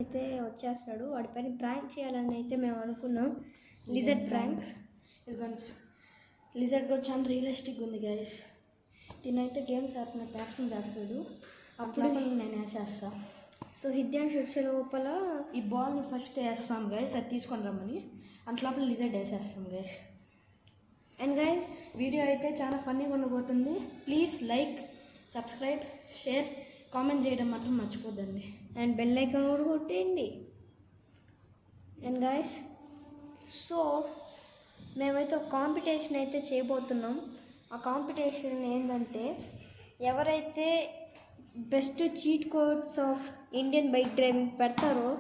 అయితే వచ్చేస్తాడు. వాడిపైన ప్రాంక్ చేయాలని అయితే మేము అనుకున్నాం. Lizard prank. లిజర్డ్ కూడా చాలా రియలిస్టిక్ ఉంది గైస్. దీనైతే గేమ్స్ ఆడుతున్న యాక్షన్ చేస్తాడు. అప్పుడు నేను వేసేస్తా. సో హిద్యాన్స్ వచ్చే లోపల ఈ బాల్ని ఫస్ట్ వేస్తాం గైస్, అది తీసుకొని రమ్మని. అంత లోపల లిజర్డ్ వేసేస్తాం గైస్. అండ్ గైస్ వీడియో అయితే చాలా ఫన్నీగా ఉండబోతుంది. Please like, subscribe, share, comment చేయడం మాత్రం మర్చిపోద్దండి. అండ్ బెల్ ఐకాన్ కూడా కొట్టేయండి. అండ్ గైస్ సో మేమైతే ఒక కాంపిటీషన్ అయితే చేయబోతున్నాం. ఆ కాంపిటీషన్ ఏంటంటే ఎవరైతే best cheat codes of Indian bike driving పెడతారో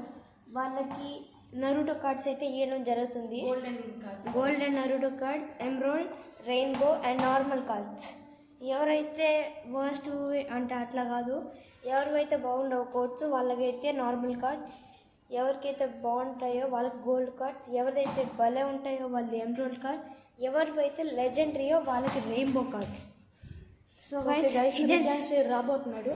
వాళ్ళకి నరుటో కార్డ్స్ అయితే ఇవ్వడం జరుగుతుంది. Golden Naruto cards, emerald, rainbow and normal cards. ఎవరైతే వర్స్ట్ అంటే అట్లా కాదు, ఎవరివైతే బాగుండవు కోడ్స్ వాళ్ళకైతే నార్మల్ కార్డ్స్, ఎవరికైతే బాగుంటాయో వాళ్ళకి గోల్డ్ కార్డ్స్, ఎవరైతే భలే ఉంటాయో వాళ్ళది ఎమరాల్డ్ కార్డ్, ఎవరివైతే లెజెండరీయో వాళ్ళకి రెయిన్బో కార్డ్. సో గైస్ రాబోతున్నాడు.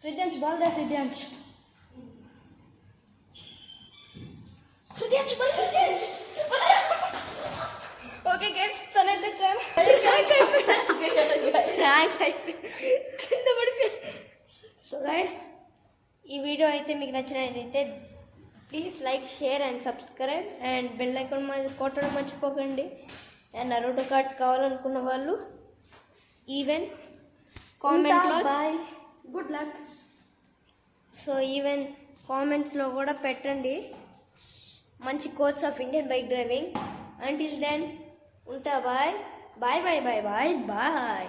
రిద్యాంశ్ బాల్ దా. రిద్యాంశ్ ఓకే గైస్, తనైతే సో గైస్ ఈ వీడియో అయితే మీకు నచ్చినట్లయితే please like, share and subscribe and bell icon కొట్టడం మర్చిపోకండి. అండ్ నరుటో కార్డ్స్ కావాలనుకున్న వాళ్ళు ఈవెన్ కామెంట్లో bye, good luck. So even కామెంట్స్లో కూడా పెట్టండి మంచి codes of Indian bike driving. Until then ఉంటా. Bye bye bye bye bye bye.